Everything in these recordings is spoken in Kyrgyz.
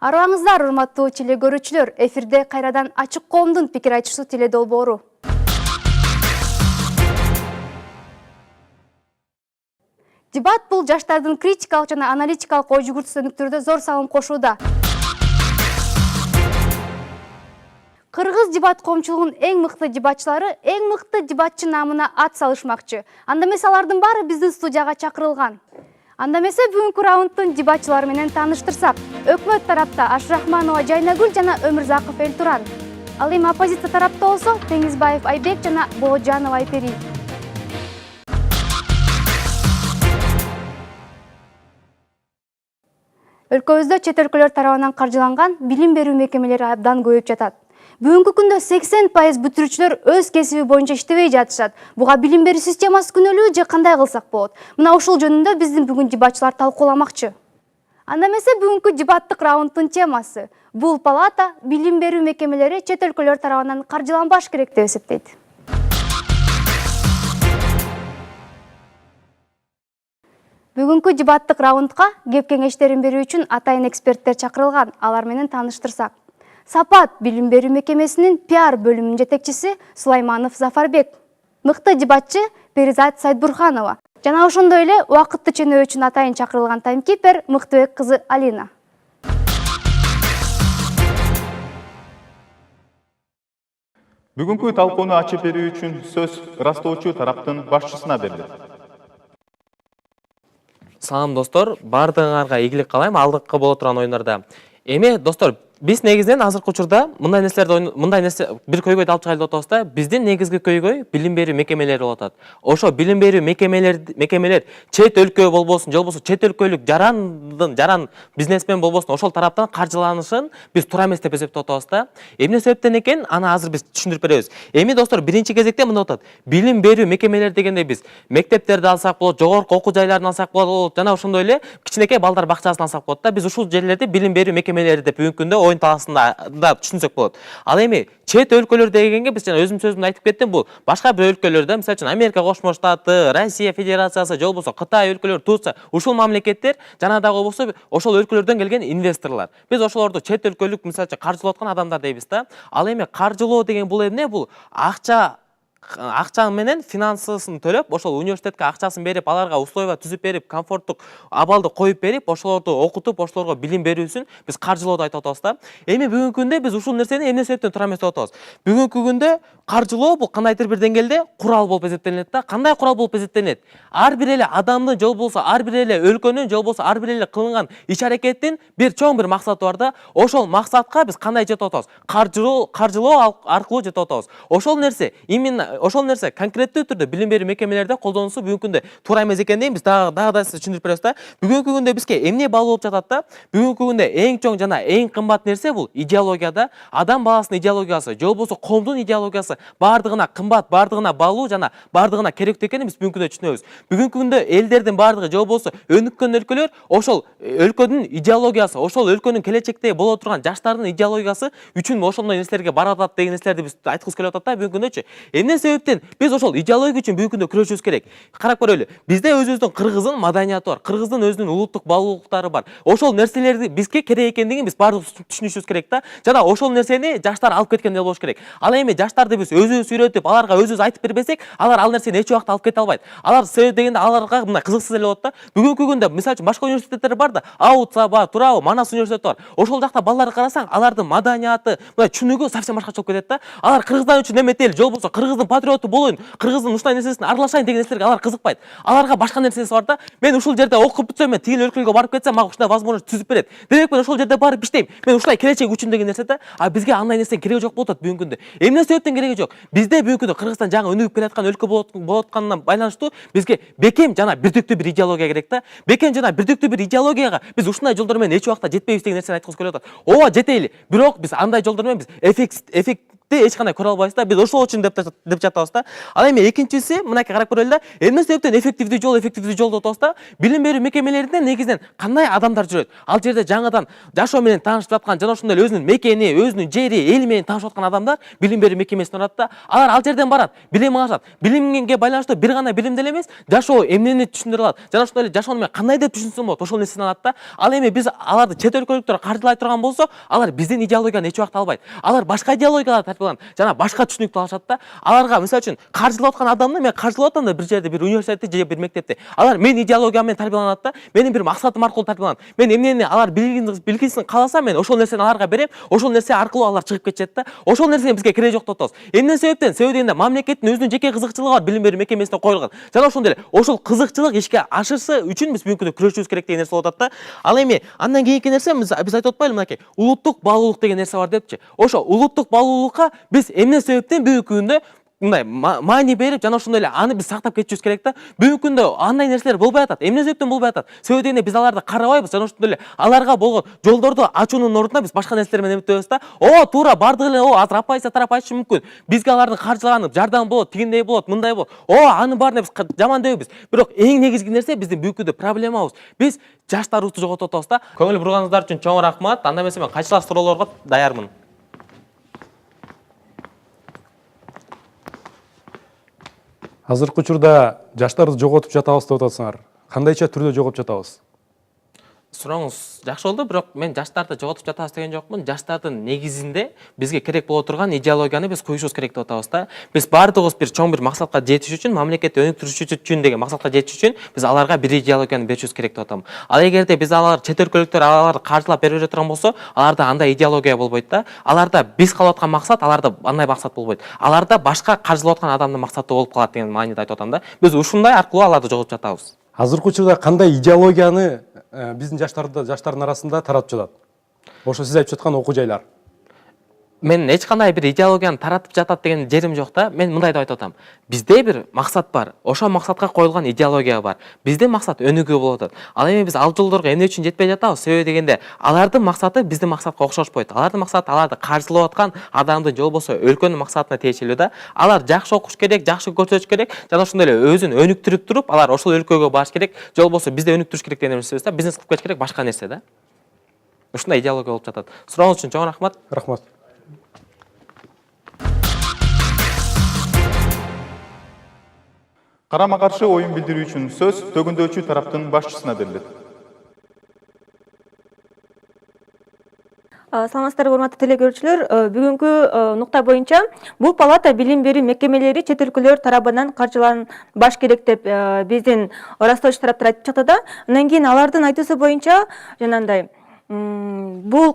Арыбаңыздар, урматтуу теле көрүүчүлөр, эфирде кайрадан ачык коомдун пикир айтышуу теле долбоору. Дебат бул жаштардын критикалык жана аналитикалык ой жүгүртүүсүн өнүктүрүүдө зор салым кошууда. Кыргыз дебат коомчулугунун эң мыкты дебатчылары эң мыкты дебатчы намына ат салышмакчы. Анда эмесе алардын баары биздин студияга чакырылган. Анда эмесе бүгүнкү раундтун дебатчылары менен тааныштырсак, өкмөт тарапта Ашрахманова Жайнагүл жана Өмүрзаков Элтуран. Ал эми оппозиция тарапта болсо Теңизбаев Айбек жана Боожанова Айпери. Өлкөбүздө чет өлкөлөр тарабынан каржыланган билим берүү мекемелери абдан көбөйүп жатат. Бүгүнкү күндө 80% бүтүрүүчүлөр өз кесиби боюнча иштебей жатышат. Буга билим берүү системасы күнөөлүү же кандай кылсак болот? Мына ушул жөнүндө биздин бүгүн дебатчылар талкууламакчы. Анда эмесе бүгүнкү дебаттык раундтун темасы: бул палата билим берүү мекемелери чет өлкөлөр тарабынан каржыланбаш керек деп эсептейт. Бүгүнкү дебаттык раундка кеп кеңештерин берүү үчүн атайын эксперттер чакырылган. Алар менен тааныштырсак. Сапат билим берүү мекемесинин пиар бөлүмүнүн жетекчиси Сулайманов Зафарбек, мыкты дебатчы Перизат Сайдбурханова жана ошондой эле убакытты ченөө үчүн атайын чакырылган таймкипер Мыктыбек кызы Алина. Бүгүнкү талкууну ачып берүү үчүн сөз ырастоочу тараптын башчысына берилет. Салам достор, бардыгыңарга ийгилик каалайм алдыңкы боло турган оюндарда. Эми достор, биз негизинен азыркы учурда мындай нерсе бир көйгөйдү алып чыгайлы деп атабыз да. Биздин негизги көйгөй билим берүү мекемелери болуп атат. Ошо билим берүү мекемелер чет өлкө болбосун, же болбосо чет өлкөлүк жаран бизнесмен болбосун, ошол тараптан каржыланышын биз туура эмес деп эсептеп атабыз да. Эмне себептен экен, аны азыр биз түшүндүрүп беребиз. Эми достор, биринчи кезекте мындай атат. Билим берүү мекемелери дегенде биз мектептерди алсак болот, жогорку окуу жайларын алсак болот, жана ошондой эле кичинекей балдар бакчасын алсак болот да. Биз ушул жерлерди билим берүү мекемелери деп бүгүнкү күндө оюн талаасында да түшүнсөк болот. Ал эми чет өлкөлөр дегенге биз жана өзүм сөзүмдө айтып кеттим, бул башка бир өлкөлөрдө, мисалы үчүн Америка Кошмо Штаты, Россия Федерациясы, же болбосо Кытай өлкөлөрү, Турция, ушул мамлекеттер жана дагы болбосо ошол өлкөлөрдөн келген инвесторлор. Биз ошолорду чет өлкөлүк мисалы үчүн каржылап аткан адамдар дейбиз да. Ал эми каржылоо деген бул эмне? Бул акча менен финансысын төлөп, ошол университетке акчасын берип, аларга условия түзүп берип, комфорттук абалды коюп берип, ошолорду окутуп, ошолорго билим берүүсүн биз каржылоо деп айтып атабыз да. Эми бүгүнкү күндө биз ушул нерсени эмне себептен туура эмес деп атабыз? Бүгүнкү күндө каржылоо бул кандайдыр бир деңгээлде курал болуп эсептелинет да. Кандай курал болуп эсептелинет? Ар бир эле адамдын, же болбосо ар бир эле өлкөнүн, же болбосо ар бир эле кылынган иш-аракеттин бир чоң бир максаты бар да. Ошол максатка биз кандай жетип атабыз? Каржылоо аркылуу жетип атабыз. Ошол нерсе конкреттүү түрдө билим берүү мекемелерде колдонуусу бүгүнкү күндө туура эмес экенин биз дагы да түшүндүрүп беребиз да. Бүгүнкү күндө бизге эмне баалуу болуп жатат да? Бүгүнкү күндө эң чоң жана эң кымбат нерсе бул идеология да. Адам баласынын идеологиясы, же болбосо коомдун идеологиясы бардыгына кымбат, бардыгына баалуу жана бардыгына керектүү экенин биз бүгүнкү күндө түшүнөбүз. Бүгүнкү күндө элдердин бардыгы, же болбосо өнүккөн өлкөлөр ошол өлкөнүн идеологиясы, ошол өлкөнүн келечекте боло турган жаштардын идеологиясы үчүн ошондой нерселерге барып атат деген нерселерди биз айткыбыз келип атат да бүгүнкү күндөчү. Эмне себептен биз ошол идеология үчүн бүгүнкү күндө күрөшүбүз керек. Карап көрөлү. Бизде өзүбүздүн кыргыздын маданияты бар, кыргыздын өзүнүн улуттук баалуулуктары бар. Ошол нерселерди бизге керек экендигин биз баардыгыбыз түшүнүшүбүз керек да. Жана ошол нерсени жаштар алып кеткен болуш керек. Ал эми жаштарды биз өзүбүз үйрөтүп, аларга өзүбүз айтып бербесек, алар ал нерсени эч убакта алып кете албайт. Алар себеп дегенде аларга мындай кызыксыз эле болот да. Бүгүнкү күндө мисалы үчүн башка университеттер бар да, Аутсаба, Турабы, Манас университети бар. Ошол жакта балдарды карасаң, алардын маданияты, мындай түшүнүгү совсем башкача болуп кетет да. Алар кыргыздан үчүн эметели, же болбосо кыргыздын патриоту болоюн, кыргыздын ушундай нерсесин аралашайын деген нерселерге алар кызыкпайт. Аларга башка нерсеси бар да. Мен ушул жерде окуп бүтсөм, мен тигил өлкөгө барып кетсем, мага ушундай возможность түзүп берет. Демек мен ошол жерде барып иштейм. Мен ушулай келечек үчүн деген нерсе да. А бизге андай нерсенин кереги жок болуп атат бүгүнкү күндө. Эмне себептен кереги жок? Бизде бүгүнкү күндө Кыргызстан жаңы өнүгүп келаткан өлкө болуп атканынан байланыштуу бизге бекем жана бирдиктүү бир идеология керек да. Бекем жана бирдиктүү бир идеологияга биз ушундай жолдор менен эч убакта жетпейбиз деген нерсени айткыбыз келип атат. Ооба жетели, бирок биз андай жолдор менен биз эч кандай көрө албайбыз да. Биз ошол үчүн деп жатабыз да. Ал эми экинчиси, мынакей карап көрөлү да. Эмне себептен эффективдүү жол деп атабыз да? Билим берүү мекемелеринде негизинен кандай адамдар жүрөт? Ал жерде жаңадан жашоо менен таанышып жаткан, жана ошондой эле өзүнүн мекени, өзүнүн жери, эли менен таанышып аткан адамдар билим берүү мекемесине барат да. Алар ал жерден барат, билим алышат. Билимге байланыштуу бир гана билим деле эмес, жашоо эмнени түшүндүрө алат, жана ошондой эле жашоону мен кандай деп түшүнсөм болот, ошол нерсени алат да. Ал эми биз аларды чет өлкөлүктөр каржылай турган болсо, алар биздин идеологияны эч убакта албайт. Алар башка идеологиялар тарбияланат, жана башка түшүнүктү алышат да. Аларга мисалы үчүн каржылап аткан адамды мен каржылап атам да бир жерде, бир университетте же бир мектепте. Алар менин идеологиям менен тарбияланат да. Менин бир максатым аркылуу тарбияланат. Мен эмнени алар билгисин кааласа, мен ошол нерсени аларга берем. Ошол нерсе аркылуу алар чыгып кетишет да. Ошол нерсеге бизге кереги жок деп атабыз. Эмне себептен? Себеби дегенде мамлекеттин өзүнүн жеке кызыкчылыгы бар билим берүү мекемесине коюлган. Жана ошондой эле ошол кызыкчылык ишке ашырсы үчүн биз бүгүнкү күндө күрөшүбүз керек деген нерсе болуп атат да. Ал эми андан кийинки нерсе биз айтып атпайлыбы мынакей улуттук баалуулук деген нерсе бар депчи. Ошо улуттук баалуулукка биз эмне себептен бүгүнкү күндө мындай маани берип, жана ошондой эле аны биз сактап кетишибиз керек да. Бүгүнкү күндө андай нерселер болбой атат. Эмне себептен болбой атат? Себеби дегенде биз аларды карабайбыз, жана ошондой эле аларга болгон жолдорду ачуунун ордуна биз башка нерселер менен эметебиз да. Туура бардыгы эле азыр оппозиция тарап айтышы мүмкүн. Бизге алардын каржылаганы жардам болот, тигиндей болот, мындай болот. Анын баарына биз жаман дебейбиз. Бирок эң негизги нерсе биздин бүгүнкү күндө проблемабыз. Биз жаштарыбызды жоготуп атабыз да. Көңүл бурганыңыздар үчүн чоң рахмат. Анда эмесе мен кайчылаш суроолорго даярмын. Азыркы учурда жаштарды жоготуп жатабыз деп атасыңар. Кандайча түрдө жоготуп жатабыз? Сурооңуз жакшы болду, бирок мен жаштарды жоготуп жатабыз деген жокмун. Жаштардын негизинде бизге керек боло турган идеологияны биз коюшубуз керек деп атабыз да. Биз баардыгыбыз бир чоң бир максатка жетиш үчүн, мамлекетти өнүктүрүш үчүн деген максатка жетиш үчүн биз аларга бир идеологияны беришибиз керек деп атам. Ал эгерде биз алар чет өлкөлүктөр аларды каржылап берип жаткан болсо, аларда андай идеология болбойт да. Аларда биз калып аткан максат, аларда андай максат болбойт. Аларда башка каржылап аткан адамдын максаты болуп калат деген мааниде айтып атам да. Биз ушундай аркылуу аларды жоготуп жатабыз. Азыркы учурда кандай идеологияны биздин жаштардын арасында таратып жатат? Ошо сиз айтып жаткан окуу жайлар. Мен эч кандай бир идеологияны таратып жатат деген жерим жок да. Мен мындай деп айтып атам. Бизде бир максат бар. Ошол максатка коюлган идеология бар. Биздин максат өнүгүү болуп атат. Ал эми биз ал жолдорго эмне үчүн жетпей жатабыз? Себеби дегенде, алардын максаты биздин максатка окшошпойт. Алардын максаты аларды каржылап аткан адамдын же болбосо өлкөнүн максатына тиешелүү да. Алар жакшы окуш керек, жакшы көрсөтүш керек, жана ошондой эле өзүн өнүктүрүп туруп, алар ошол өлкөгө барыш керек, же болбосо бизде өнүктүрүш керек деген нерсе да. Бизнес кылып кетиш керек, башка нерсе да. Ушундай идеология болуп жатат. Сурооңуз үчүн чоң рахмат. Рахмат. Карама каршы оюн билдирүү үчүн сөз төгүндөочү тараптын башчысына берилет. Саламатсыздарбы, урматтуу теле көрүүчүлөр. Бүгүнкү нукта боюнча бул палата билим берүү мекемелери чет өлкөлөр тарабынан каржыланбаш керек деп биздин ырастоочу тараптар айтып чыкты да. Андан кийин алардын айтуусу боюнча жанагындай бул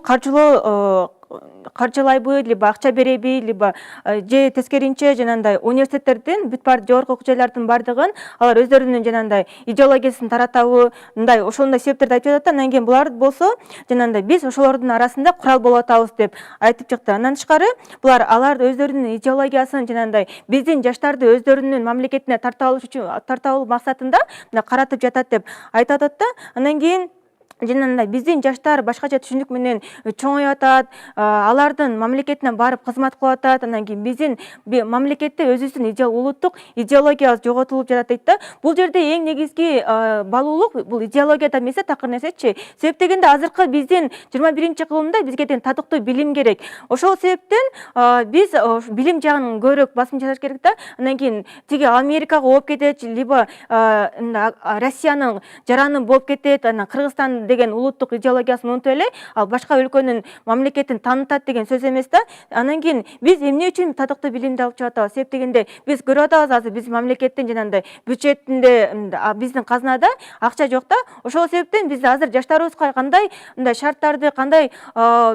каржылайбы, либо акча береби, либо же тескеринче жанагындай университеттердин бүт бар жогорку окуу жайлардын бардыгын алар өздөрүнүн жанагындай идеологиясын таратабы, мындай ошондой себептерди айтып жатат. Андан кийин булар болсо жанагындай биз ошолордун арасында курал болуп атабыз деп айтып чыкты. Андан тышкары булар алар өздөрүнүн идеологиясын жанагындай биздин жаштарды өздөрүнүн мамлекетине тартуу максатында каратып жатат деп айтып атат да. Андан кийин жанагындай биздин жаштар башкача түшүнүк менен чоңоюп атат, алардын мамлекетине барып кызмат кылып атат. Андан кийин биздин мамлекетте өзүбүздүн улуттук идеологиябыз жоготулуп жатат дейт да. Бул жерде эң негизги баалуулук бул идеологияда эмес, такыр нерсечи. Себеп дегенде азыркы биздин 21-кылымда бизге тең татыктуу билим керек. Ошол себептен биз билим жагын көбүрөөк басым жасаш керек да. Андан кийин тиги Америкага ооп кетет, либо Россиянын жараны болуп кетет, анан Кыргызстан деген улуттук идеологиясын унутуп эле, ал башка өлкөнүн мамлекетин таанытат деген сөз эмес да. Андан кийин биз эмне үчүн татыктуу билимди алып чыгып атабыз? Себеп дегенде биз көрүп атабыз, азыр биздин мамлекеттин жанагындай бюджетинде биздин казынада акча жок да. Ошол себептен биз азыр жаштарыбызга кандай мындай шарттарды, кандай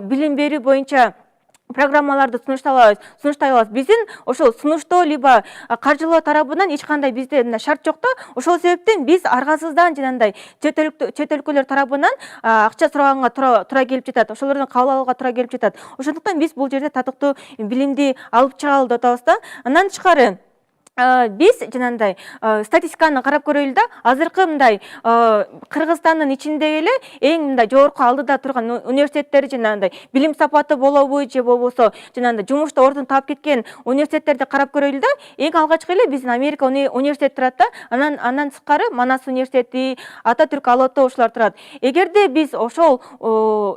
билим берүү боюнча программаларды сунуштай алабыз. Биздин ошол сунуштоо либо каржылоо тарабынан эч кандай бизде шарт жок да. Ошол себептен биз аргасыздан жанагындай чет өлкөлөр тарабынан акча сураганга туура келип жатат. Ошолордун кабыл алууга туура келип жатат. Ошондуктан биз бул жерде татыктуу билимди алып чыгалы деп атабыз да. Андан тышкары биз жанагындай статистиканы карап көрөлү да, азыркы мындай Кыргызстандын ичиндеги эле эң мындай жогорку алдыда турган университеттер жанагындай билим сапаты болобу же болбосо жанагындай жумушта ордун таап кеткен университеттерди карап көрөлү да, эң алгачкы эле биздин Америка университети турат да, андан сырткары Манас университети, Ататүрк Алото ушулар турат. Эгерде биз ошол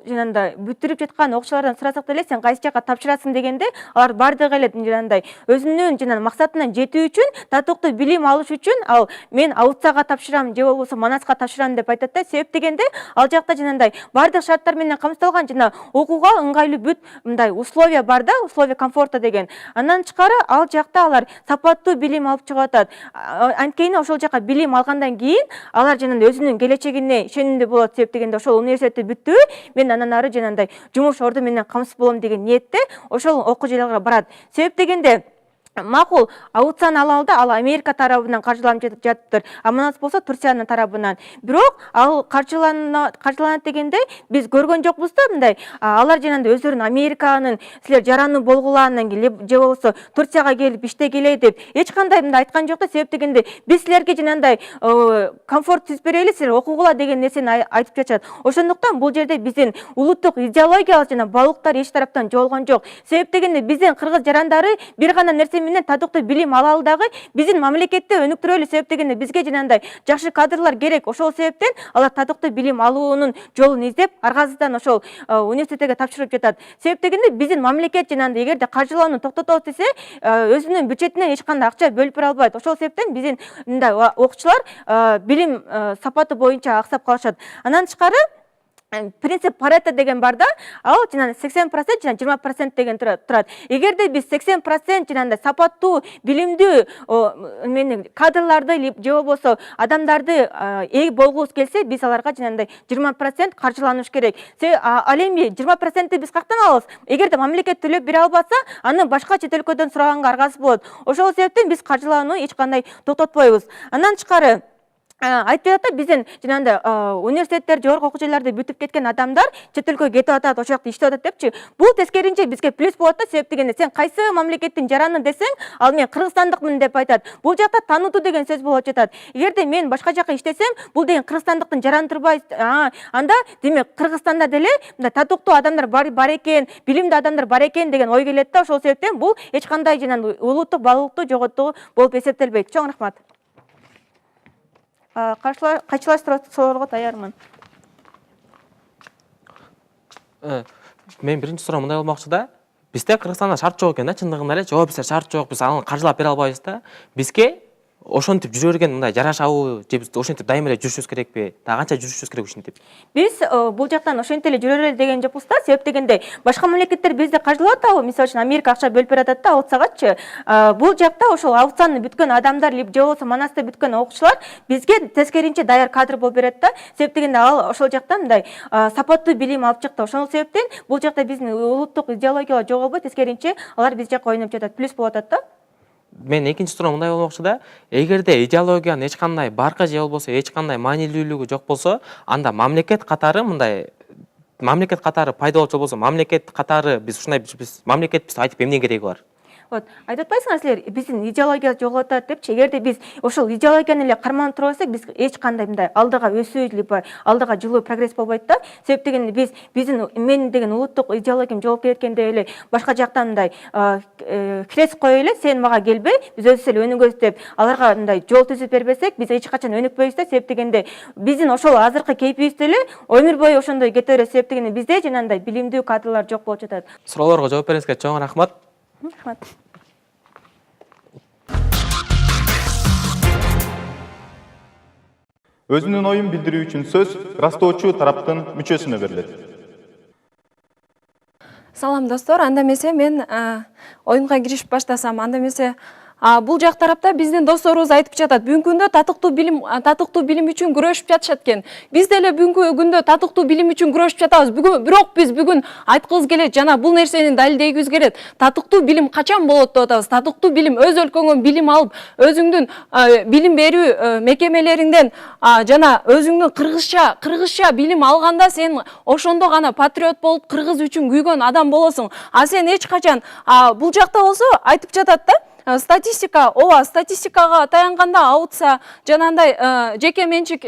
жанагындай бүтүрүп жаткан окуучулардан сурасак деле, сен кайсы жака тапшырасың дегенде, алар бардыгы эле жанагындай өзүнүн максатына жетүү үчүн, татыктуу билим алыш үчүн, ал мен Аутсага тапшырам же болбосо Манаска тапшырам деп айтат да. Себеп дегенде, ал жакта жанагындай бардык шарттар менен камсыздалган, жана окууга ыңгайлуу бүт мындай условия бар да, условия комфорта деген. Андан тышкары ал жакта алар сапаттуу билим алып чыгып атат. Анткени ошол жака билим алгандан кийин алар жанагындай өзүнүн келечегине ишенимдүү болот. Себеп дегенде, ошол университетти бүттү, мен андан ары жанагындай жумуш орду менен камсыз болом деген ниетте ошол окуу жайларга барат. Себеп дегенде, макул Аутсаны алалы да, ал Америка тарабынан каржыланып жатыптыр. Манас болсо Турциянын тарабынан. Бирок ал каржыланат дегенде биз көргөн жокпуз да, мындай алар жанагындай өздөрүн Американын силер жараны болгуларынан же болбосо Турцияга келип иштегиле деп эч кандай мындай айткан жок да. Себеп дегенде, биз силерге жанагындай комфорт түзүп берели, силер окугула деген нерсени айтып жатышат. Ошондуктан бул жерде биздин улуттук идеологиялык жана балыктар эч тараптан жоолгон жок. Себеп дегенде, биздин кыргыз жарандары бир гана нерсе менен татыктуу билим алалы дагы биздин мамлекетти өнүктүрөлү. Себеп дегенде, бизге жанагындай жакшы кадрлар керек. Ошол себептен алар татыктуу билим алуунун жолун издеп, аргасыздан ошол университеттерге тапшырып жатат. Себеп дегенде, биздин мамлекет жанагындай эгерде каржылоону токтотобуз десе, өзүнүн бюджетинен эч кандай акча бөлүп бере албайт. Ошол себептен биздин мындай окуучулар билим сапаты боюнча аксап калышат. Андан тышкары принцип Парето деген бар да, ал жанагы 80% жана 20% деген турат. Эгерде биз 80% жанагындай сапаттуу, билимдүү менен кадрларды же болбосо адамдарды ээ болгубуз келсе, биз аларга жанагындай 20% каржыланыш керек. Ал эми 20%-ти биз кактан алабыз? Эгерде мамлекет төлөп бере албаса, аны башка чет өлкөдөн сураганга аргасыз болот. Ошол себептен биз каржылоону эч кандай токтотпойбуз. Андан тышкары айтып жатат, биздин жанагындай университеттер, жогорку окуу жайларды бүтүп кеткен адамдар чет өлкөгө кетип атат, ошол жакта иштеп атат депчи. Бул тескеринче бизге плюс болот да. Себеп дегенде, сен кайсы мамлекеттин жараны десең, ал мен кыргызстандыкмын деп айтат. Бул жакта таанутуу деген сөз болуп жатат. Эгерде мен башка жака иштесем, бул деген кыргызстандыктын жараны турбайбы? Анда демек Кыргызстанда деле мындай татыктуу адамдар бар экен, билимдүү адамдар бар экен деген ой келет да. Ошол себептен бул эч кандай жанагындай улуттук баалуулукту жоготтуу болуп эсептелбейт. Чоң рахмат. Кайчылаштырууга даярмын. Мен биринчи суроо мындай болмокчу да. Бизде Кыргызстанда шарт жок экен да, чындыгында эле. Жок, бизде шарт жок, биз аны каржылап бере албайбыз да. Бизге ошентип жүрө берген мындай жарашабы, же биз ошентип дайыма эле жүрүшүбүз керекпи? Дагы канча жүрүшүбүз керек ушинтип? Биз бул жактан ошентип эле жүрө берели деген жокпуз да. Себеп дегенде, башка мамлекеттер бизди каржылап атабы? Мисалы үчүн Америка акча бөлүп берип атат да Аутсагачы. Бул жакта ошол Аутсаны бүткөн адамдар, же болбосо Манасты бүткөн окуучулар бизге тескеринче даяр кадр болуп берет да. Себеп дегенде, ал ошол жактан мындай сапаттуу билим алып чыкты. Ошол себептен бул жакта биздин улуттук идеологиялар жоголбойт, тескеринче алар биз жака ойноп жатат, плюс болуп атат да. Мен экинчи суроо мындай болмокчу да. Эгерде идеологиянын эч кандай баркы же болбосо эч кандай маанилүүлүгү жок болсо, анда мамлекет катары пайда болчу болсо, мамлекет катары биз ушундай мамлекет айтып эмне кереги бар? Айтып атпайсыңар силер, биздин идеология жоголуп атат депчи. Эгерде биз ошол идеологияны эле карманып тура берсек, биз эч кандай мындай алдыга өсүү, либо алдыга жылуу прогресс болбойт да. Себеп дегенде, биздин мен деген улуттук идеологиям жоголуп кеткенде эле башка жактан мындай крест коюп эле, сен мага келбей, биз өзүбүз эле өнүгөбүз деп аларга мындай жол түзүп бербесек, биз эч качан өнүкпөйбүз да. Себеп дегенде, биздин ошол азыркы кейпибизде эле өмүр бою ошондой кете берет. Себеп дегенде, бизде жанагындай билимдүү кадрлар жок болуп жатат. Суроолорго жооп бериңизге чоң рахмат. Рахмат. Өзүнүн оюн билдирүү үчүн сөз растоочу тараптын мүчөсүнө берилет. Салам достор, анда эмесе мен оюнга киришип баштасам. Анда эмесе бул жак тарапта биздин досторубуз айтып жатат, бүгүнкү күндө татыктуу билим үчүн күрөшүп жатышат экен. Биз деле бүгүнкү күндө татыктуу билим үчүн күрөшүп жатабыз. Бирок биз бүгүн айткыбыз келет, жана бул нерсени далилдегибиз келет. Татыктуу билим качан болот деп атабыз. Татыктуу билим өз өлкөңөн билим алып, өзүңдүн билим берүү мекемелериңден жана өзүңдүн кыргызча билим алганда сен ошондо гана патриот болуп, кыргыз үчүн күйгөн адам болосуң. А сен эч качан бул жакта болсо айтып жатат да, статистика, ооба, статистикага таянганда аутса жанагындай жеке менчик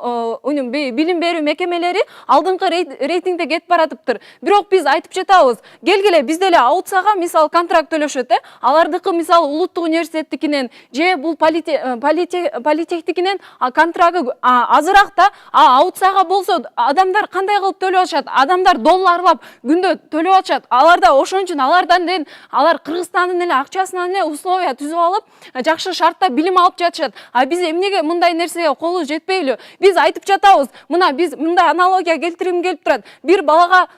билим берүү мекемелери алдыңкы рейтингде кетип баратыптыр. Бирок биз айтып жатабыз, келгиле биз деле аутсага мисалы контракт төлөшөт, алардыкы мисалы улуттук университеттикинен же бул политехникинен контрагы азыраак да, аутсага болсо адамдар кандай кылып төлөп атышат? Адамдар долларлап күндө төлөп атышат. Аларда ошон үчүн алардан алар Кыргызстандын эле акчасынан эле условия түзүп алып, жакшы шартта билим алып жатышат. А биз эмнеге мындай нерсеге колубуз жетпейлү? Биз айтып жатабыз, мына биз мындай аналогия келтиргим келип турат. Бир балага,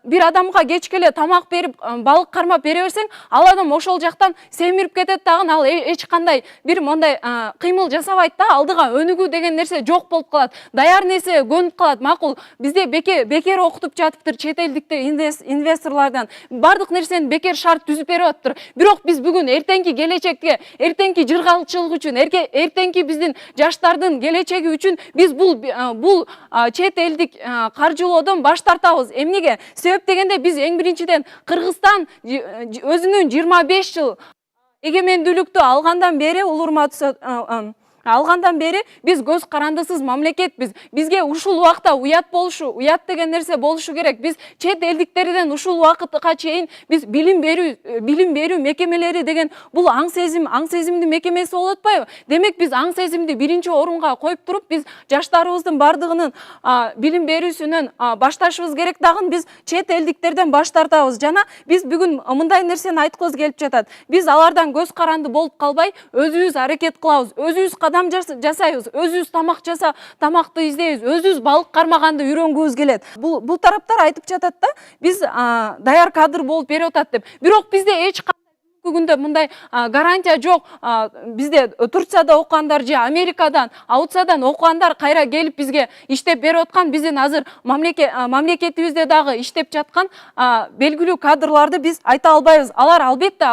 бир адамга кечке тамак берип, балык кармап бере берсең, ал адам ошол жактан семирип кетет дагы, ал эч кандай бир мондай кыймыл жасабайт да, алдыга өнүгүү деген нерсе жок болуп калат. Даяр нерсе көнүп калат. Макул, бизде бекер окутуп жатыптыр чет элдиктер инвесторлордон. Бардык нерсени бекер шарт түзүп берип атыптыр. Бирок биз бүгүн эртеңки келечекке, эртеңки жыргалчылык үчүн, эртеңки биздин жаштардын келечеги үчүн биз бул чет элдик каржылоодон баш тартабыз. Эмнеге? Себеп дегенде биз эң биринчиден Кыргызстан өзүнүн 25 жыл эгемендүүлүктү алгандан бери, алгандан бери биз көз карандысыз мамлекетпиз. Бизге ушул убакта уят деген нерсе болушу керек. Биз чет элдиктерден ушул убакытка чейин биз билим берүү мекемелери деген бул аң сезимдин мекемеси болуп атпайбы? Демек биз аң сезимди биринчи орунга коюп туруп, биз жаштарыбыздын бардыгынын билим берүүсүнөн башташыбыз керек дагы, биз чет элдиктерден баш тартабыз. Жана биз бүгүн мындай нерсени айткыбыз келип жатат. Биз алардан көз каранды болуп калбай, өзүбүз аракет кылабыз, өзүбүз жасайбыз, өзүбүз тамакты издейбиз, өзүбүз балык кармаганды үйрөнгүбүз келет. Бул тараптар айтып жатат да, биз даяр кадр болуп берип атат деп. Бирок бизде эч күндө мындай гарантия жок. Бизде Турцияда окугандар же Америкадан, аутсадан окугандар кайра келип бизге иштеп берип аткан, биздин азыр мамлекетибизде дагы иштеп жаткан белгилүү кадрларды биз айта албайбыз. Алар албетте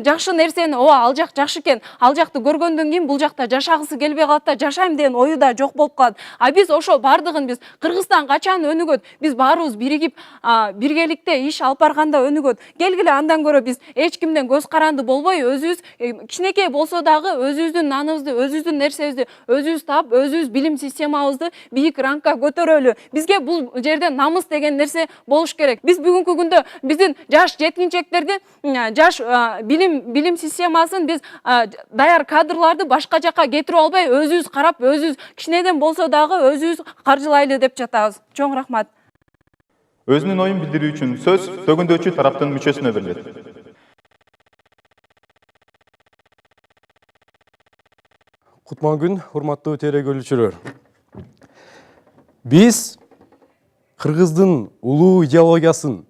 жакшы нерсени, ал жак жакшы экен, ал жакты көргөндөн кийин бул жакта жашагысы келбей калат да, жашайм деген ою да жок болуп калат. А биз ошо бардыгын биз Кыргызстан качан өнүгөт? Биз баарыбыз биригип, биргеликте иш алып барганда өнүгөт. Келгиле андан көрө биз эч кимден көз каранды болбой, өзүбүз кичинекей болсо дагы өзүбүздүн наныбызды, өзүбүздүн нерсебизди өзүбүз таап, өзүбүз билим системабызды бийик рангка көтөрөлү. Бизге бул жерде намыс деген нерсе болуш керек. Биз бүгүнкү күндө биздин жаш жеткинчектерди, жаш билим системасын биз даяр кадрларды башка жака кетирип албай, өзүбүз карап, өзүбүз кичинеден болсо дагы өзүбүз каржылайлы деп жатабыз. Чоң рахмат. Өзүнүн оюн билдирүү үчүн сөз төгүндөчү тараптын мүчөсүнө берилет. Кутман күн, урматтуу тере көрүүчүлөр. Биз кыргыздын улуу идеологиясын,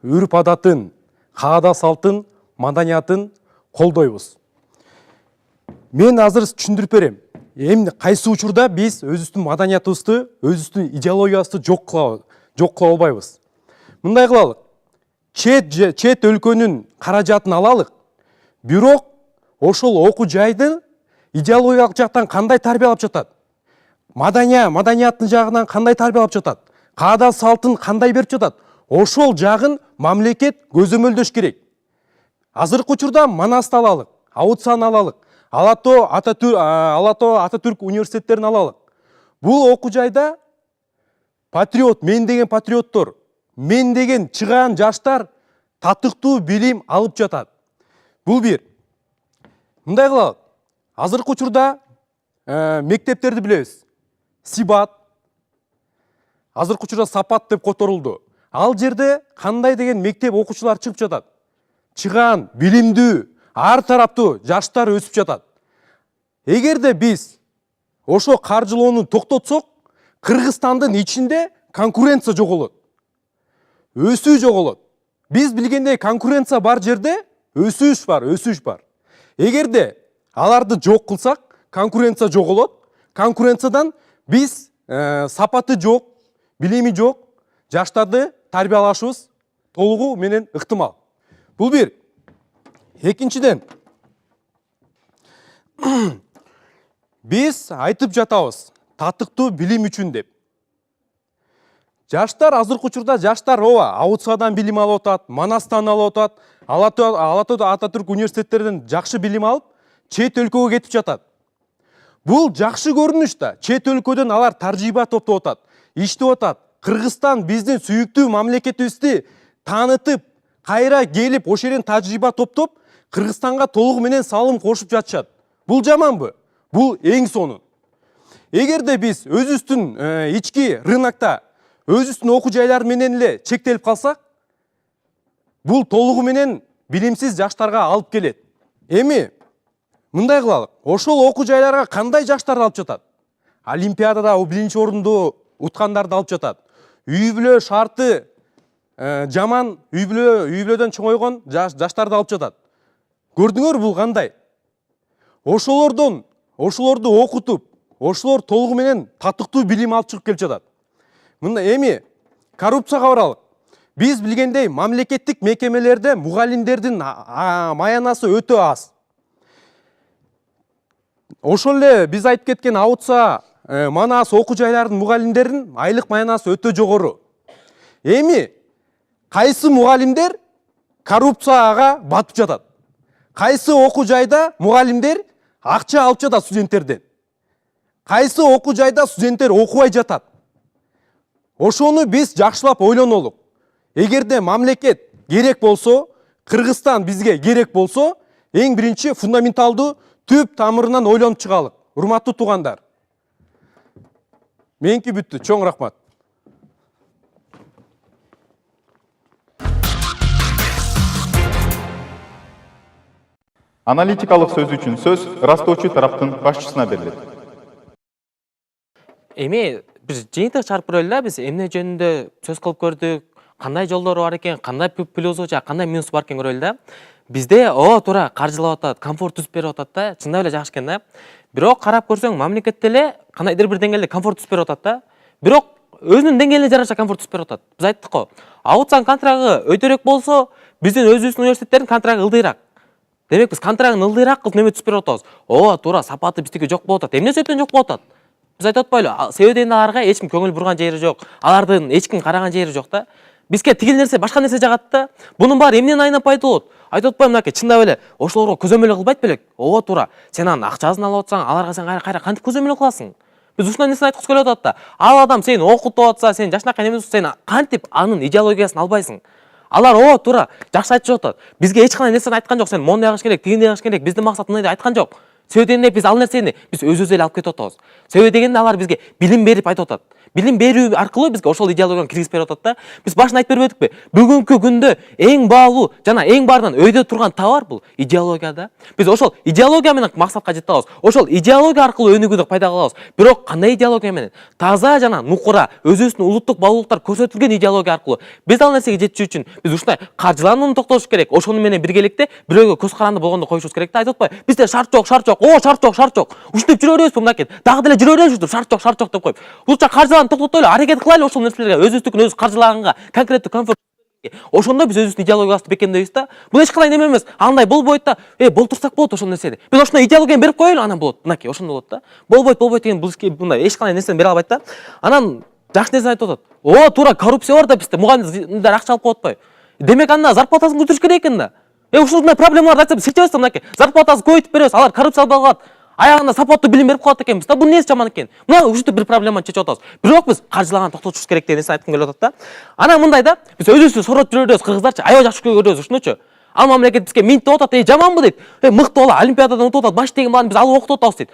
үрп адатын, каада салтын, маданиятын колдойбуз. Мен азыр түшүндүрүп берем. Кайсы учурда биз өзүбүздүн маданиятыбызды, өзүбүздүн идеологиябызды жок кыла албайбыз. Мындай кылалык. Чет өлкөнүн каражатын алалык. Бирок ошол окуу жайды идеологиялык жактан кандай тарбиялап жатат? Маданияттын жагынан кандай тарбиялап жатат? Каада салтын кандай берип жатат? Ошол жагын мамлекет көзөмөлдөш керек. Азыркы учурда Манасты алалык, Аутсаны алалык, Алато Ататүрк университеттерин алалык. Бул окуу жайда патриот, мен деген патриоттор, мен деген чыгаан жаштар татыктуу билим алып жатат. Бул бир. Мындай кылалык. Азыркы учурда мектептерди билебиз. Сибат, азыркы учурда Сапат деп которулду. Ал жерде кандай деген мектеп окуучулар чыгып жатат. Чыгаан, билимдүү, ар тараптуу жаштар өсүп жатат. Эгерде биз ошо каржылоону токтотсок, Кыргызстандын ичинде конкуренция жоголот. Өсүү жоголот. Биз билгендей конкуренция бар жерде өсүш бар. Эгерде аларды жок кылсак, конкуренция жоголот. Конкуренциядан биз сапаты жок, билими жок жаштарды тарбиялашыбыз толугу менен ыктымал. Бул бир. Экинчиден, биз айтып жатабыз татыктуу билим үчүн деп. Жаштар азыркы учурда жаштар ооба Аутсадан билим алып атат, Манастан алып атат, Алатау Ататүрк университеттеринен жакшы билим алып, чет өлкөгө кетип жатат. Бул жакшы көрүнүш да. Чет өлкөдөн алар тажрыйба топтоп атат, иштеп атат. Кыргызстан биздин сүйүктүү мамлекетибизди таанытып, кайра келип, ошол жерден тажрыйба топтоп, Кыргызстанга толугу менен салым кошуп жатышат. Бул жаманбы? Бул эң сонун. Эгерде биз өзүбүздүн ички рынокто өзүбүздүн окуу жайлар менен эле чектелип калсак, бул толугу менен билимсиз жаштарга алып келет. Эми мындай кылалык. Ошол окуу жайларга кандай жаштарды алып жатат? Олимпиадада биринчи орунду уткандарды алып жатат. Үй бүлө шарты жаман, үй бүлөдөн чоңойгон жаштарды алып жатат. Көрдүңөр бул кандай? Ошолорду окутуп, ошолор толугу менен татыктуу билим алып чыгып келип жатат. Мында эми коррупцияга баралык. Биз билгендей мамлекеттик мекемелерде мугалимдердин маянасы өтө аз. Ошол эле биз айтып кеткен Аутса, Манас окуу жайлардын мугалимдеринин айлык маянасы өтө жогору. Эми кайсы мугалимдер коррупцияга батып жатат? Кайсы окуу жайда мугалимдер акча алып жатат студенттерден? Кайсы окуу жайда студенттер окубай жатат? Ошону биз жакшылап ойлонолук. Эгерде мамлекет керек болсо, Кыргызстан бизге керек болсо, эң биринчи фундаменталдуу түп тамырынан ойлонуп чыгалык. Урматтуу туугандар. Меники бүттү. Чоң рахмат. Аналитикалык сөз үчүн сөз растоочу тараптын башчысына берилет. Эми биз жыйынтык чыгарып көрөлү да, биз эмне жөнүндө сөз кылып көрдүк, кандай жолдору бар экен, кандай плюсу же кандай минусу бар экен көрөлү да. Бизде туура каржылап атат, комфорт түзүп берип атат да, чындап эле жакшы экен да. Бирок карап көрсөң, мамлекетте эле кандайдыр бир деңгээлде комфорт түзүп берип атат да. Бирок өзүнүн деңгээлине жараша комфорт түзүп берип атат. Биз айттык го, Аутсан контрагы өйдөрөөк болсо, биздин өзүбүздүн университеттердин контрагы ылдыйраак. Демек биз контрагын ылдыйраак кылып неме түзүп берип атабыз. Туура сапаты биздики жок болуп атат. Эмне себептен жок болуп атат? Биз айтып атпайлы, себебинен аларга эч ким көңүл бурган жери жок. Алардын эч ким караган жери жок да. Бизге тигил нерсе, башка нерсе жагат да. Бунун баары эмнеден айнап пайда болот? Айтып атпаймынбы, мынакей, чындап эле ошолорго көзөмөл кылбайт белек. Туура, сен анын акчасын алып атсаң, аларга сен кайра кантип көзөмөл кыласың? Биз ушундай нерсени айткыбыз келип атат да. Ал адам сени окутуп атса, сен жашынакай неме сен кантип анын идеологиясын албайсың? Алар туура жакшы айтып атат. Бизге эч кандай нерсени айткан жок. Сен моундай кылыш керек, тигиндей кылыш керек. Биздин максат мындай деп айткан жок. Себеби дегенде биз ал нерсени биз өзүбүз эле алып кетип атабыз. Себеби дегенде алар бизге билим берип айтып атат. Билим берүү аркылуу бизге ошол идеологияны киргизип берип атат да. Биз башын айтып бербедикпи? Бүгүнкү күндө эң баалуу жана эң баарынан өйдө турган товар бул идеология да. Биз ошол идеология менен максатка жете алабыз. Ошол идеология аркылуу өнүгүүнү пайда кылабыз. Бирок кандай идеология менен? Таза жана нукура, өзүбүздүн улуттук баалуулуктар көрсөтүлгөн идеология аркылуу. Биз ал нерсеге жетишүү үчүн биз ушундай каржыланууну токтотуш керек. Ошону менен биргеликте бирөөгө көз каранды болгондо коюшубуз керек да. Айтып атпайбы? Бизде шарт жок, шарт жок. Шарт жок. Ушинтип жүрө беребизби мынакей? Дагы деле жүрө беребизби? Шарт жок деп коюп. Булча каржыланып токтотойлу, аракет кылайлы ошол нерселерге, өзүбүздүкүн өзүбүз каржылаганга, конкреттүү комфорт. Ошондо биз өзүбүздүн идеологиябызды бекемдейбиз да. Бул эч кандай неме эмес. Андай болбойт да. Болтурсак болот ошол нерсени. Биз ошондой идеологияны берип коелу, анан болот. Мынакей, ошондо болот да. Болбойт деген бул мындай эч кандай нерсени бере албайт да. Анан жакшы нерсени айтып атат. Туура коррупция бар да бизде. Мугалимдер акча алып коюп атпайбы? Демек анда зарплатасын көтөрүш керек экен да. Ушундай проблемаларды айтса биз чечебиз да мынакей. Зарплатасын көбөйтүп беребиз. Алар коррупция албай калат. Аягында сапаттуу билим берип калат экенбиз да. Бул эмнеси жаман экен? Мына ушинтип бир проблеманы чечип атабыз. Бирок биз каржылаган токтотушубуз керек деген нерсени айткым келип атат да. Анан мындай да, биз өзүбүздү соротуп жүрө беребиз, кыргыздарчы аябай жакшы көрөбүз ушунучу. Ал мамлекет бизге минт деп атат, жаманбы дейт. Мыкты бала олимпиададан утуп атат, баш деген баланы биз алып окутуп атабыз дейт.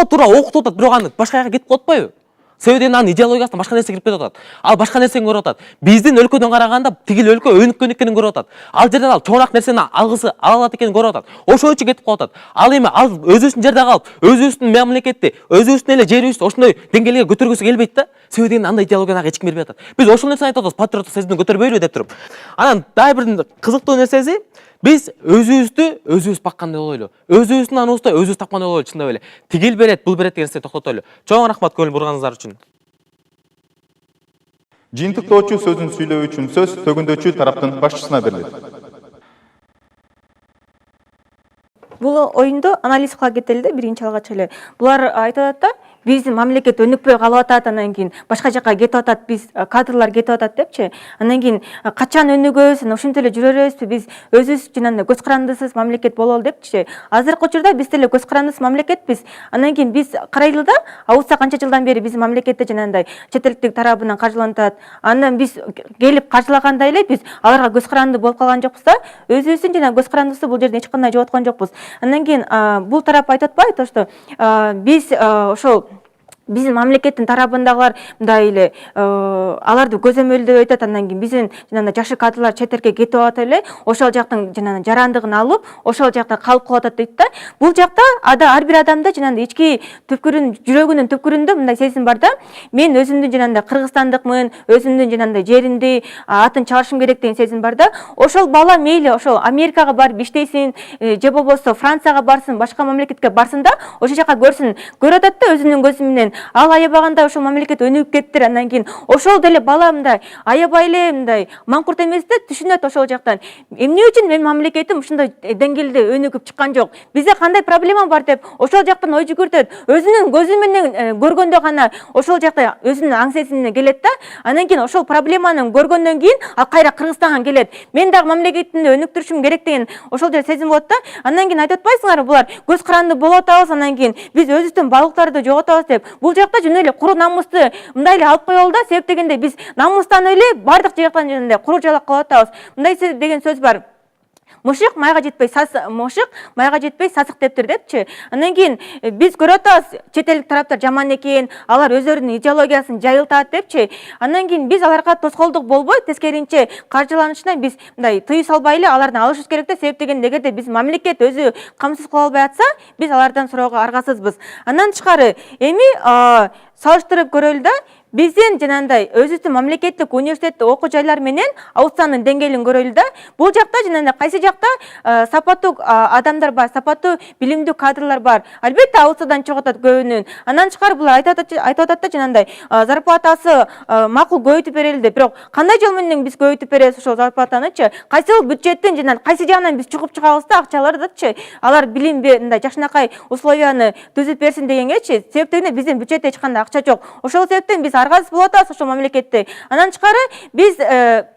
Туура окутуп атат, бирок аны башка жака кетип калып атпайбы? Себеби анын идеологиясынан башка нерсе кирип кетип атат. Ал башка нерсени көрүп атат. Биздин өлкөдөн караганда тигил өлкө өнүккөн экенин көрүп атат. Ал жерден ал чоңураак нерсени алгысы ала алат экенин көрүп атат. Ошол үчүн кетип калып атат. Ал эми ал өзүбүздүн жерде калып, өзүбүздүн мамлекетти, өзүбүздүн эле жерибизди ошондой деңгээлге көтөргүсү келбейт да. Себеби дегенде андай идеологияны эч ким бербей атат. Биз ошол нерсени айтып атабыз, патриоттук сезимди көтөрбөйлү деп туруп. Анан дагы бир кызыктуу нерсеси, биз өзүбүз баккандай болойлу. Өзүбүздүн аныбызды өзүбүз тапкандай болойлу, чындап эле. Тигил берет, бул берет деген нерсени токтотойлу. Чоң рахмат көңүл бурганыңыздар үчүн. Жыйынтыктоочу сөзүн сүйлөө үчүн сөз төгүндөчү тараптын башчысына берилет. бул оюнду анализ кыла кетели да биринчи алгач эле. Булар айтып атат да, биздин мамлекет өнүкпөй калып атат, анан кийин башка жака кетип атат, биз кадрлар кетип атат депчи. Анан кийин качан өнүгөбүз, ошентип эле жүрө беребизби, биз өзүбүз жанагындай көз карандысыз мамлекет бололу депчи. Азыркы учурда биз деле көз карандысыз мамлекетпиз. Анан кийин биз карайлы да, Ауса канча жылдан бери биздин мамлекетте жанагындай чет элдик тарабынан каржыланып атат. Андан биз келип каржылагандай эле биз аларга көз каранды болуп калган жокпуз да. Өзүбүздүн жана көз карандысы бул жерде эч кандай жоготкон жокпуз. Андан кийин бул тарап айтып атпайбы, то что биз ошол биздин мамлекеттин тарабындагылар мындай эле аларды көзөмөлдөп өтөт, андан кийин биздин жанагындай жакшы кадрлар чет элге кетип атат эле, ошол жактын жанагы жарандыгын алып, ошол жакта калып калып атат дейт да. Бул жакта ар бир адамда жанагындай ички түпкүрүн, жүрөгүнүн түпкүрүндө мындай сезим бар да. Мен өзүмдүн жанагындай кыргызстандыкмын, өзүмдүн жанагындай жеримди, атын чыгарышым керек деген сезим бар да. Ошол бала мейли ошол Америкага барып иштесин, же болбосо Францияга барсын, башка мамлекетке барсын да, ошол жака көрсүн. Көрүп атат да өзүнүн көзү менен. Ал аябаганда ошол мамлекет өнүгүп кеттир, андан кийин ошол деле бала мындай аябай эле мындай маңкурт эмес да, түшүнөт ошол жактан. Эмне үчүн менин мамлекетим ушундай деңгээлде өнүгүп чыккан жок? Бизде кандай проблема бар деп ошол жактан ой жүгүртөт. Өзүнүн көзү менен көргөндө гана ошол жакта өзүнүн аң сезимине келет да. Андан кийин ошол проблеманы көргөндөн кийин ал кайра Кыргызстанга келет. Мен дагы мамлекетимди өнүктүрүшүм керек деген ошол жерде сезим болот да. Андан кийин айтып атпайсыңарбы, булар көз каранды болуп атабыз, андан кийин биз өзүбүздүн балыктарды жоготобуз деп. Бул жакта жөн эле куру намусту мындай эле алып коелу да, себеп дегенде биз намустан эле бардык жактан жөнүндө куру жалак кылып атабыз. Мындай деген сөз бар. Мушук майга жетпей сасык дептир депчи. Андан кийин биз көрүп атабыз, чет элдик тараптар жаман экен, алар өздөрүнүн идеологиясын жайылтат депчи. Андан кийин биз аларга тоскоолдук болбой, тескеринче каржыланышына биз мындай тыюу салбай эле алардан алышыбыз керек да, себеп дегенде эгерде биз мамлекет өзү камсыз кыла албай атса, биз алардан суроого аргасызбыз. Андан тышкары эми салыштырып көрөлү да, биздин жанагындай өзүбүздүн мамлекеттик университет окуу жайлар менен Аустриянын деңгээлин көрөлү да. Бул жакта жанагындай кайсы жакта сапаттуу адамдар бар, сапаттуу билимдүү кадрлар бар. Албетте Австриядан чыгып атат көбүнүн. Андан тышкары булар айтып атат да, жанагындай зарплатасы макул көбөйтүп берели деп. Бирок кандай жол менен биз көбөйтүп беребиз ошол зарплатанычы? Кайсыл бюджеттин жанагы кайсы жагынан биз чугуп чыгабыз да акчалардычы? Алар билим мындай жакшынакай условияны түзүп берсин дегенгечи, себеп дегенде биздин бюджетте эч кандай акча жок. Ошол себептен биз аргасыз болуп атабыз ошол мамлекетте. Андан тышкары биз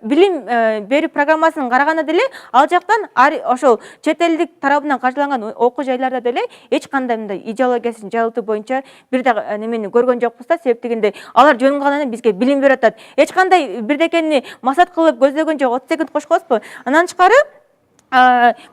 билим берүү программасын караганда деле ал жактан ошол чет элдик тарабынан каржыланган окуу жайларда деле эч кандай мындай идеологиясын жайылтуу боюнча бир дагы немени көргөн жокпуз да, себеп дегенде алар жөн гана бизге билим берип атат. Эч кандай бирдекени максат кылып көздөгөн жок, 30 секунд кошкозбу. Андан тышкары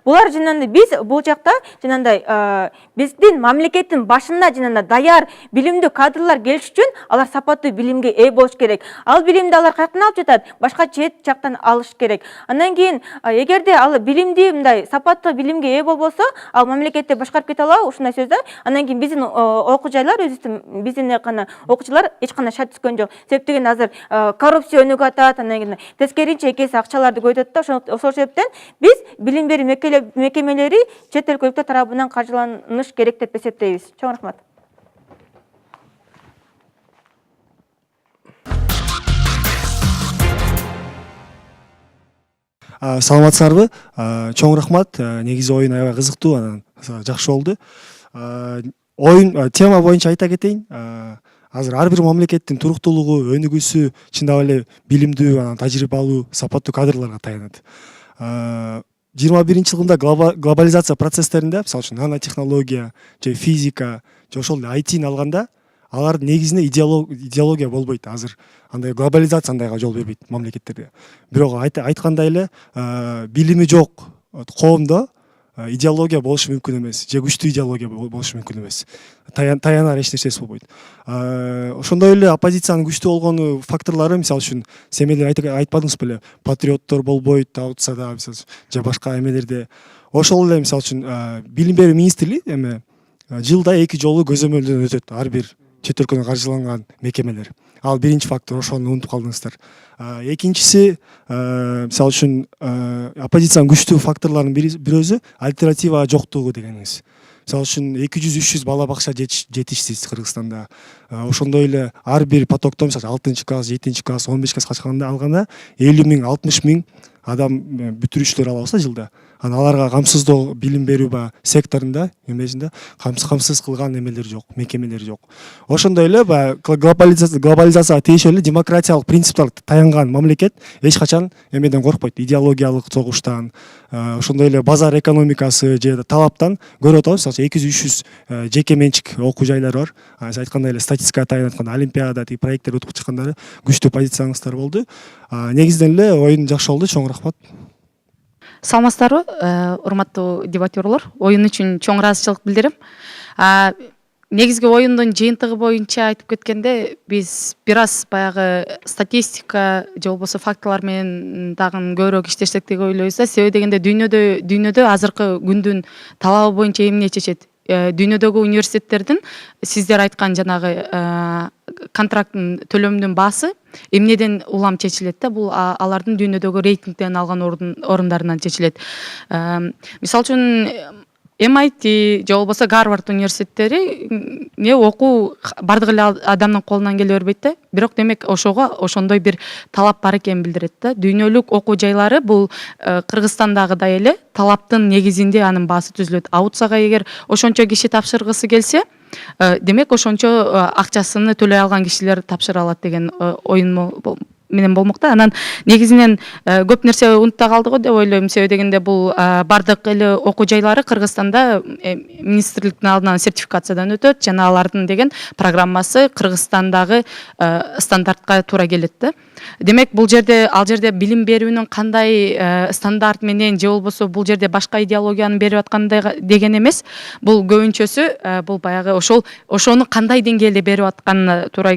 булар жанагындай биз бул жакта жанагындай биздин мамлекеттин башында жанагындай даяр билимдүү кадрлар келиш үчүн алар сапаттуу билимге ээ болуш керек. Ал билимди алар каяктан алып жатат? Башка чет жактан алыш керек. Андан кийин эгерде ал билимди мындай сапаттуу билимге ээ болбосо, ал мамлекетти башкарып кете алабы? Ушундай сөз да. Андан кийин биздин окуу жайлар өзүбүздүн биздин гана окуучулар эч кандай шарт түзгөн жок. Себеп дегенде азыр коррупция өнүгүп атат, андан кийин тескеринче эки эсе акчаларды көбөйтөт да. Ошол себептен биз билим берүү мекемелери чет өлкөлүктөр тарабынан каржыланыш керек деп эсептейбиз. Чоң рахмат. Саламатсыздарбы? Чоң рахмат. Негизи оюн аябай кызыктуу, анан жакшы болду. Оюн тема боюнча айта кетейин. Азыр ар бир мамлекеттин туруктуулугу, өнүгүүсү чындап эле билимдүү, анан тажрыйбалуу, сапаттуу кадрларга таянат. 21-жылында глобализация процесстеринде, мисалы үчүн нанотехнология, же физика, же ошол эле IT-ни алганда, алардын негизинде идеология болбойт. Азыр андай глобализация андайга жол бербейт мамлекеттерде. Бирок айткандай эле билими жок коомдо идеология болушу мүмкүн эмес, же күчтүү идеология болушу мүмкүн эмес. Таянар эч нерсеси болбойт. Ошондой эле оппозициянын күчтүү болгону факторлору, мисалы үчүн, семелер айтпадыңыз беле, патриоттор болбойт Аутсада, мисалы, же башка эмелерде. Ошол эле, мисалы үчүн, билим берүү министрлиги эме жылда 2 жолу көзөмөлдөн өтөт ар бир чет өлкөдөн каржыланган мекемелер. Ал биринчи фактор, ошону унутуп калдыңыздар. Экинчиси, мисалы үчүн, оппозициянын күчтүү факторлорунун бирөөсү альтернатива жоктугу дегениңиз. Мисалы үчүн 200-300 бала бакча жетишсиз Кыргызстанда. Ошондой эле ар бир потокто, мисалы 6 класс, 7 класс, 15 класска алганда 50 000, 60 000 адам бүтүрүүчүлөр алабыз жылда. Анан аларга камсыздоо билим берүү баягы секторунда эмесинде камсыз кылган эмелер жок, мекемелер жок. Ошондой эле баягы глобализацияга тийиштүү эле демократиялык принциптарга таянган мамлекет эч качан эмеден коркпойт, идеологиялык согуштан, ошондой эле базар экономикасы же талаптан көрүп атабыз. Мисалы 200-300 жеке менчик окуу жайлар бар. Сиз айткандай эле статистикага таянып атканда олимпиада тиги проекттер өтүп чыккандары күчтүү позицияныңыздар болду. Негизинен эле оюн жакшы болду. Чоң рахмат. Саламатсыздарбы, урматтуу дебатерлор. Оюн үчүн чоң ыраазычылык билдирем. Негизги оюндун жыйынтыгы боюнча айтып кеткенде, биз бир аз баягы статистика же болбосо фактылар менен дагы көбүрөөк иштешсек деп ойлойбуз да. Себеби дегенде дүйнөдө азыркы күндүн талабы боюнча эмне чечет? Дүйнөдөгү университеттердин сиздер айткан жанагы контракттын төлөмүнүн баасы эмнеден улам чечилет да? Бул алардын дүйнөдөгү рейтингден алган орундарынан чечилет. Мисалы үчүн MIT же болбосо Гарвард университеттери окуу бардык эле адамдын колунан келе бербейт да. Бирок демек ошондой бир талап бар экенин билдирет да. Дүйнөлүк окуу жайлары бул Кыргызстандагыдай эле талаптын негизинде анын баасы түзүлөт. Аутсага эгер ошончо киши тапшыргысы келсе, демек ошончо акчасыны төлөй алган кишилер тапшыра алат деген оюн менен болмокта. Анан негизинен көп нерсе унутта калды го деп ойлойм. Себеби дегенде бул бардык эле окуу жайлары Кыргызстанда министрликтин алдынан сертификациядан өтөт жана алардын деген программасы Кыргызстандагы стандартка туура келет да. Демек бул жерде билим берүүнүн кандай стандарт менен же болбосо бул жерде башка идеологияны берип аткандай деген эмес. Бул көбүнчөсү бул баягы ошону кандай деңгээлде берип атканына туура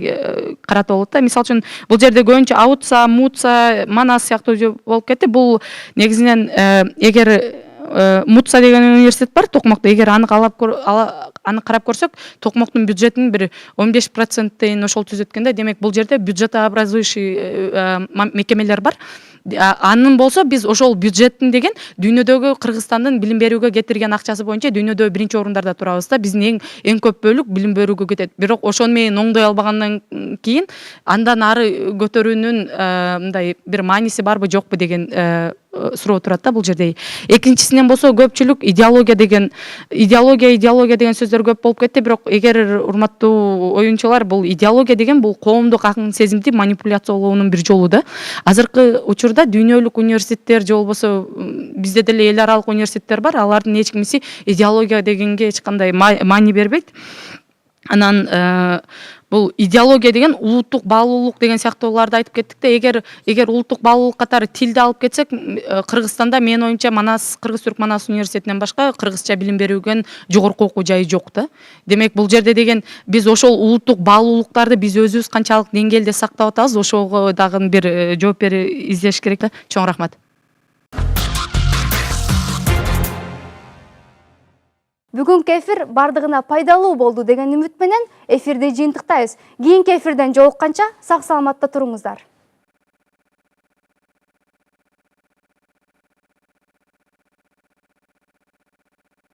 карата болот да. Мисалы үчүн бул жерде көбүнчө Аутса, Мутса, Манас сыяктуу болуп кетти. Бул негизинен эгер Мутса деген университет бар Токмокто. Эгер аны карап көрсөк, Токмоктун бюджетинин бир 15%-тен ошол түзөт экен да. Демек бул жерде бюджетообразующий мекемелер бар. Анын болсо биз ошол бюджеттин деген дүйнөдөгү Кыргызстандын билим берүүгө кетирген акчасы боюнча дүйнөдө биринчи орундарда турабыз да. Биздин эң көп бөлүк билим берүүгө кетет. Бирок ошону менен оңдой албагандан кийин андан ары көтөрүүнүн мындай бир мааниси барбы жокпу деген суроо турат да бул жерде. Экинчисинен болсо көпчүлүк идеология деген сөздөр көп болуп кетти. Бирок эгер урматтуу оюнчулар, бул идеология деген бул коомдук акыл сезимди манипуляциялоонун бир жолу да. Азыркы учурда дүйнөлүк университеттер же болбосо бизде деле эл аралык университеттер бар. Алардын эч кимиси идеология дегенге эч кандай маани бербейт. Анан бул идеология деген улуттук баалуулук деген сыяктууларды айтып кеттик да. Эгер улуттук баалуулук катары тилди алып кетсек, Кыргызстанда менин оюмча Кыргыз-Түрк Манас университетинен башка кыргызча билим берүүгө жогорку окуу жайы жок да. Демек бул жерде деген биз ошол улуттук баалуулуктарды биз өзүбүз канчалык деңгээлде сактап атабыз, ошого дагы бир жооп издеш керек да. Чоң рахмат. Бүгүнкү эфир бардыгына пайдалуу болду деген үмүт менен эфирди жыйынтыктайбыз. Кийинки эфирден жолукканча сак саламатта туруңуздар.